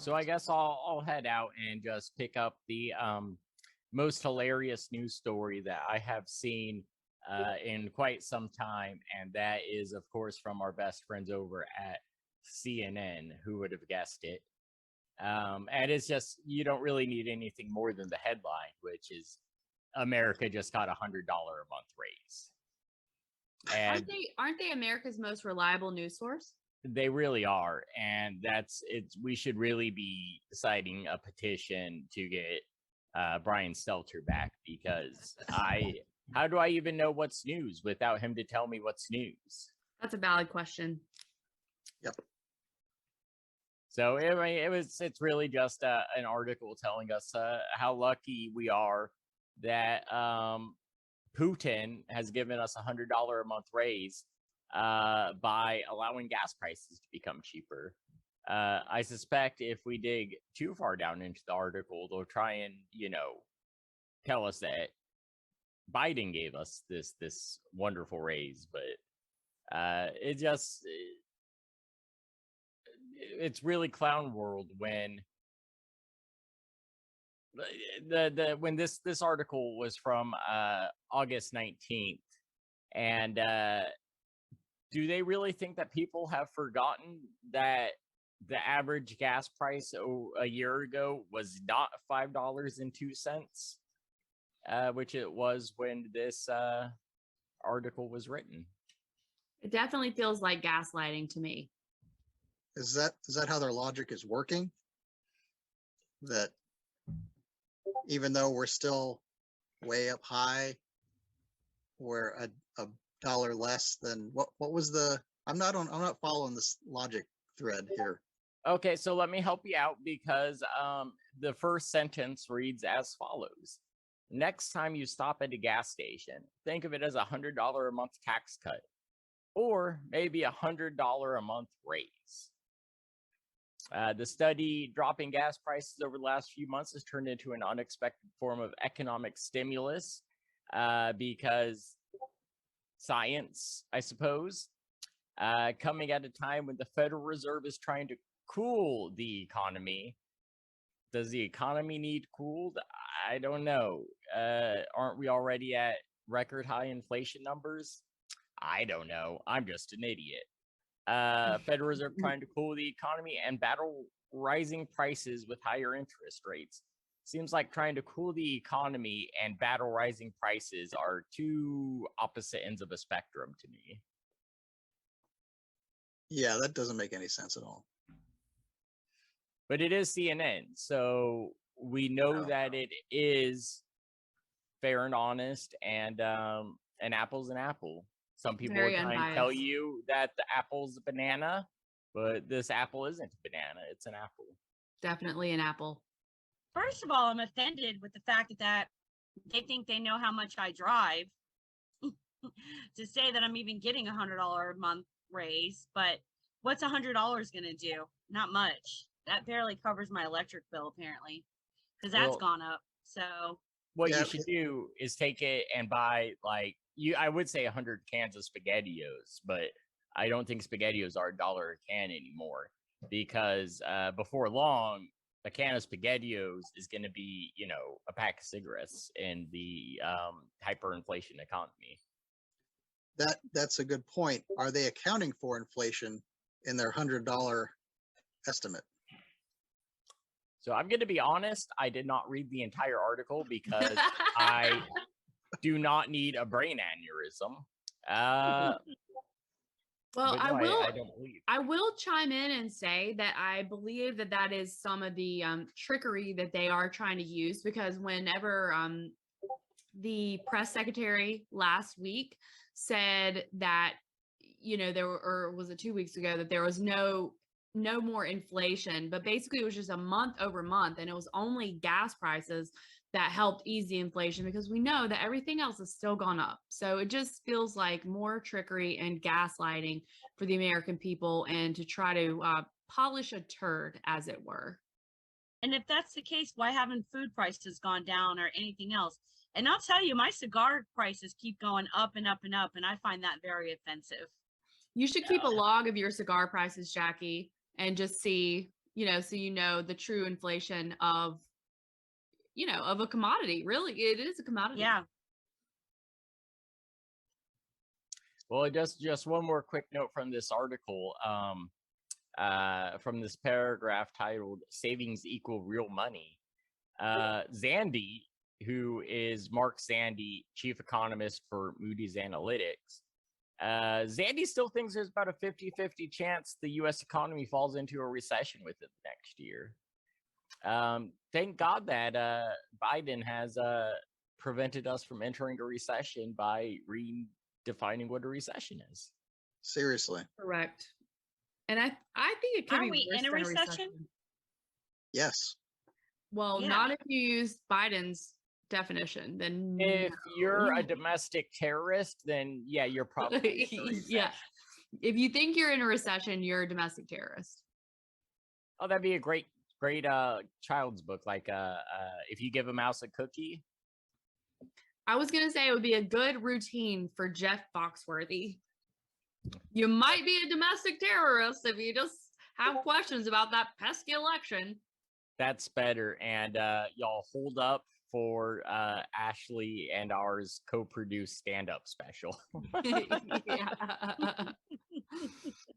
So I guess I'll head out and just pick up the most hilarious news story that I have seen in quite some time, and that is, of course, from our best friends over at CNN. Who would have guessed it? And it's just you don't really need anything more than the headline, which is America just got $100 a month raise, and Aren't they America's most reliable news source? they really are, and that's it's. We should really be citing a petition to get Brian Stelter back because I. How do I even know what's news without him to tell me what's news? That's a valid question. Yep. So it's really just an article telling us how lucky we are that Putin has given us $100 a month raise by allowing gas prices to become cheaper. I suspect if we dig too far down into the article, they'll try and tell us that Biden gave us this wonderful raise, but it's really clown world when when this article was from August 19th, and do they really think that people have forgotten that the average gas price a year ago was not $5.02, which it was when this article was written? It definitely feels like gaslighting to me. Is that how their logic is working? That even though we're still way up high, we're a dollar less than what was the? I'm not following this logic thread here. Okay, so let me help you out because the first sentence reads as follows. Next time you stop at a gas station, think of it as $100 a month tax cut, or maybe $100 a month raise. The study dropping gas prices over the last few months has turned into an unexpected form of economic stimulus because science, I suppose, coming at a time when the Federal Reserve is trying to cool the economy. Does the economy need cooled? I don't know. Aren't we already at record high inflation numbers? I don't know. I'm just an idiot. Federal Reserve trying to cool the economy and battle rising prices with higher interest rates. Seems like trying to cool the economy and battle rising prices are two opposite ends of a spectrum to me. Yeah, that doesn't make any sense at all. But it is CNN, so we know that it is fair and honest, and an apple's an apple. Some people Very are trying to unbiased. tell you that the apple's a banana, but this apple isn't a banana, it's an apple. Definitely an apple. First of all, I'm offended with the fact that they think they know how much I drive to say that I'm even getting $100 a month raise. But what's $100 going to do? Not much. That barely covers my electric bill, apparently, because that's gone up. So what you should do is take it and buy I would say 100 cans of SpaghettiOs, but I don't think SpaghettiOs are $1 a can anymore because before long, a can of SpaghettiOs is going to be, a pack of cigarettes in the hyperinflation economy. That's a good point. Are they accounting for inflation in their $100 estimate? So I'm going to be honest. I did not read the entire article because I do not need a brain aneurysm. Well, no, I don't believe. I will chime in and say that I believe that is some of the trickery that they are trying to use, because whenever the press secretary last week said that, there were, or was it 2 weeks ago, that there was no more inflation, but basically it was just a month over month, and it was only gas prices that helped ease the inflation, because we know that everything else has still gone up. So it just feels like more trickery and gaslighting for the American people, and to try to polish a turd, as it were. And if that's the case, why haven't food prices gone down or anything else? And I'll tell you, my cigar prices keep going up and up and up, and I find that very offensive. You should keep a log of your cigar prices, Jackie, and just see, so the true inflation of of a commodity. Really, it is a commodity. Yeah. Well, just one more quick note from this article, from this paragraph titled "Savings Equal Real Money." Zandy, who is Mark Zandy, chief economist for Moody's Analytics, Zandy still thinks there's about a 50-50 chance the U.S. economy falls into a recession within the next year. Thank God that Biden has prevented us from entering a recession by redefining what a recession is. Seriously. Correct. And I think it could Are be we worse in a than recession? Yes. Well, Yeah. not if you use Biden's definition. Then If you're a no. domestic terrorist, then yeah, you're probably in a recession. Yeah. If you think you're in a recession, you're a domestic terrorist. Oh, that'd be a great child's book. Like if you give a mouse a cookie. I was gonna say it would be a good routine for Jeff Foxworthy. You might be a domestic terrorist if you just have questions about that pesky election. That's better. And y'all hold up for Ashley and ours co-produced stand-up special. Yeah.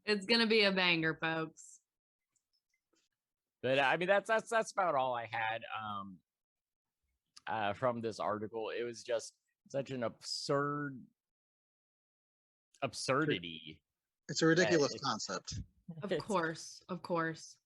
It's gonna be a banger, folks. But I mean, that's about all I had from this article. It was just such an absurdity. It's a ridiculous it's- concept. Of It's- course, of course.